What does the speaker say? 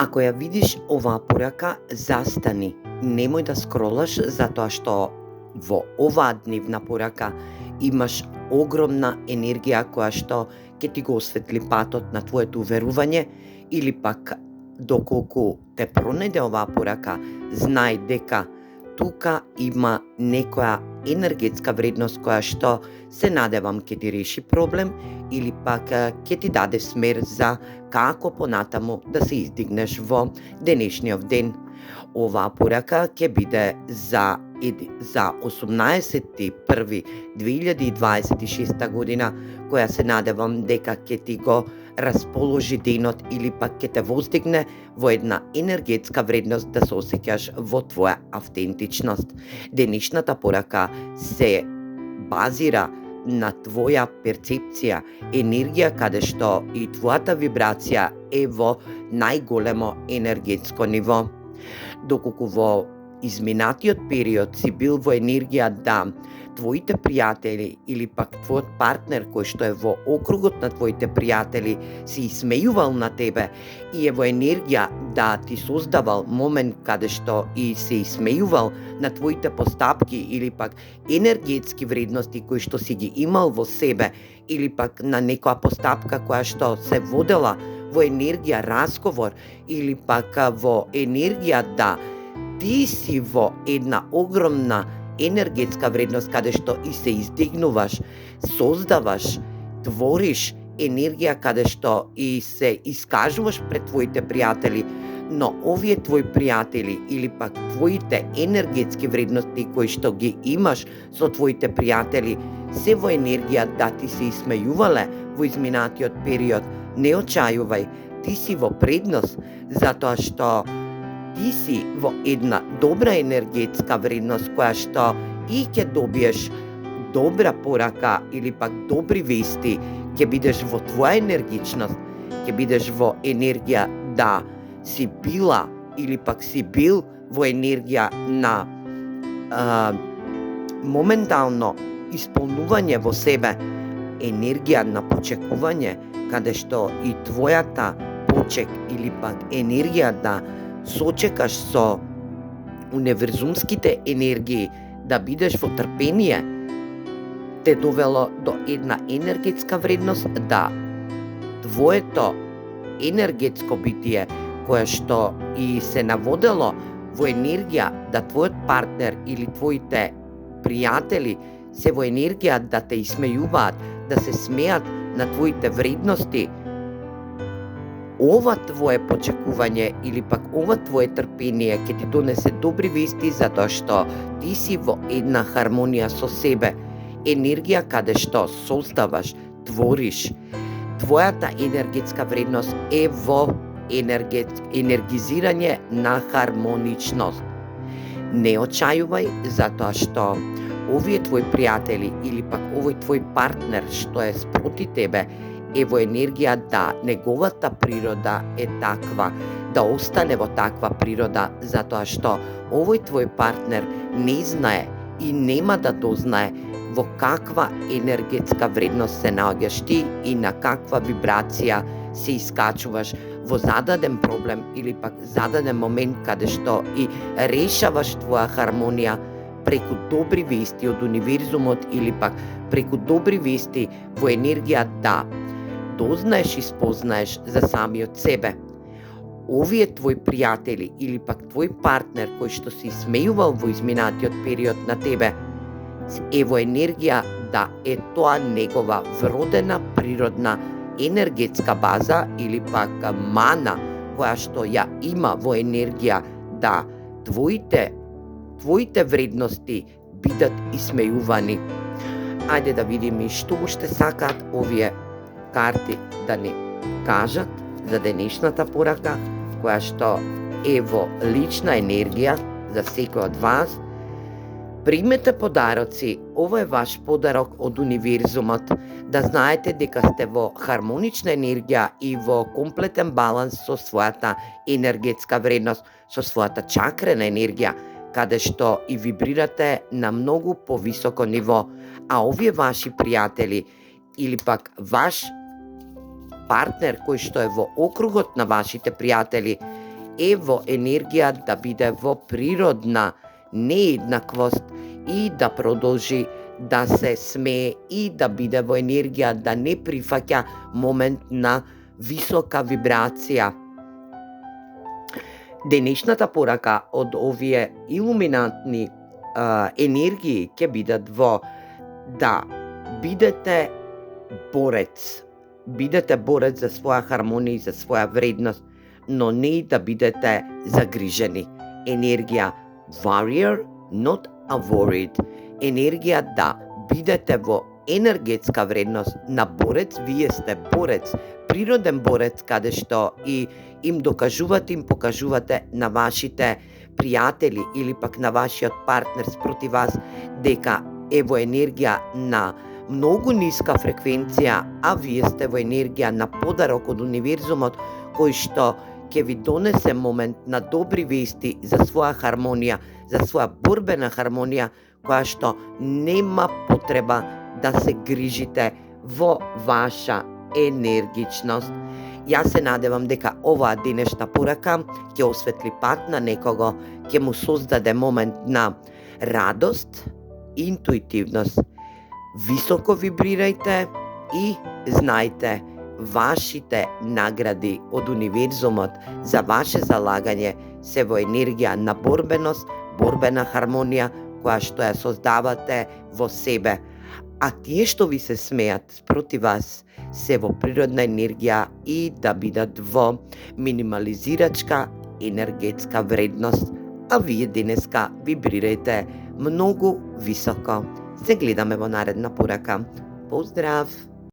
Ако ја видиш оваа порака, застани. Немој да скролаш, затоа што во оваа дневна порака имаш огромна енергија која што ќе ти го осветли патот на твоето уверување, или пак доколку те пронајде оваа порака, знај дека тука има некоја енергетска вредност која што се надевам ќе ти реши проблем или пак ќе ти даде смер за како понатаму да се издигнеш во денешниот ден. Оваа порака ќе биде за 18.1.2026 година, која се надевам дека ќе ти го расположи денот или пак ќе те воздигне во една енергетска вредност да се осеќаш во твоја автентичност. Денешната порака се базира на твоја перцепција, енергија каде што и твојата вибрација е во најголемо енергетско ниво. Доколку во изминатиот период си бил во енергија да твоите пријатели или пак твојот партнер кој што е во округот на твоите пријатели се исмејувал на тебе и е во енергија да ти создавал момент каде што и се исмејувал на твоите постапки или пак енергетски вредности кои што си ги имал во себе, или пак на некоја постапка која што се водела во енергија разговор или пак во енергија да ти си во една огромна енергетска вредност каде што и се издигнуваш, создаваш, твориш енергија каде што и се искажуваш пред твоите пријатели, но овие твои пријатели или пак твоите енергетски вредности кои што ги имаш со твоите пријатели се во енергија да ти се исмејувале во изминатиот период. Не очајувај, ти си во предност, затоа што ти си во една добра енергетска вредност која што и ќе добиеш добра порака или пак добри вести, ќе бидеш во твоја енергичност, ќе бидеш во енергија да си била или пак си бил во енергија на моментално исполнување во себе, енергија на почекување, каде што и твојата почек или пак енергија да сочекаш со универзумските енергии, да бидеш во трпение, те довело до една енергетска вредност да твоето енергетско битие, кое што и се наводело во енергија да твојот партнер или твоите пријатели се во енергија да те исмејуваат, да се смеат на твоите вредности, ова твое почекување или пак ова твое трпение ќе ти донесе добри вести, затоа што ти си во една хармонија со себе, енергија каде што создаваш, твориш. Твојата енергетска вредност е во енергизирање на хармоничност. Не очајувај, затоа што овие твои пријатели или пак овој твој партнер што е спроти тебе е во енергија да неговата природа е таква, да остане во таква природа, затоа што овој твој партнер не знае и нема да дознае во каква енергетска вредност се наоѓаш ти и на каква вибрација се искачуваш во зададен проблем или пак зададен момент каде што и решаваш твоја хармонија преку добри вести од универзумот или пак преку добри вести во енергија да дознаеш и спознаеш за самиот себе. Овие твои пријатели или пак твој партнер кој што се смејувал во изминатиот период на тебе е во енергија да е тоа негова вродена природна енергетска база или пак мана која што ја има во енергија да твоите вредности бидат исмејувани. Ајде да видиме што уште сакаат овие карти да ни кажат за денешната порака, која што е во лична енергија за секој од вас. Примете подароци, ова е ваш подарок од универзумот, да знаете дека сте во хармонична енергија и во комплетен баланс со својата енергетска вредност, со својата чакрена енергија, каде што и вибрирате на многу повисоко ниво, а овие ваши пријатели или пак ваш партнер кој што е во округот на вашите пријатели е во енергија да биде во природна нееднаквост и да продолжи да се смее и да биде во енергија да не прифаќа момент на висока вибрација. Денешната порака од овие илуминантни енергии ќе бидат во да бидете борец. Бидете борец за своја хармонија и за своја вредност, но не да бидете загрижени. Енергија warrior, not a worried. Енергија да бидете во енергетска вредност на борец, вие сте борец, природен борец, каде што и им докажувате, им покажувате на вашите пријатели или пак на вашиот партнер спроти вас дека е во енергија на многу ниска фреквенција, а вие сте во енергија на подарок од универзумот кој што ќе ви донесе момент на добри вести за своја хармонија, за своја борбена хармонија, која што нема потреба да се грижите во ваша енергичност. Јас се надевам дека оваа денешна порака ќе осветли пат на некого, ќе му создаде момент на радост и интуитивност. Високо вибрирајте и знајте, вашите награди од универзумот за ваше залагање се во енергија на борбеност, борбена хармонија која што ја создавате во себе. А тие што ви се смеат спроти вас се во природна енергија и да бидат во минимализирачка енергетска вредност, а вие денеска вибрирајте многу високо. Се гледаме во наредна порака. Поздрав!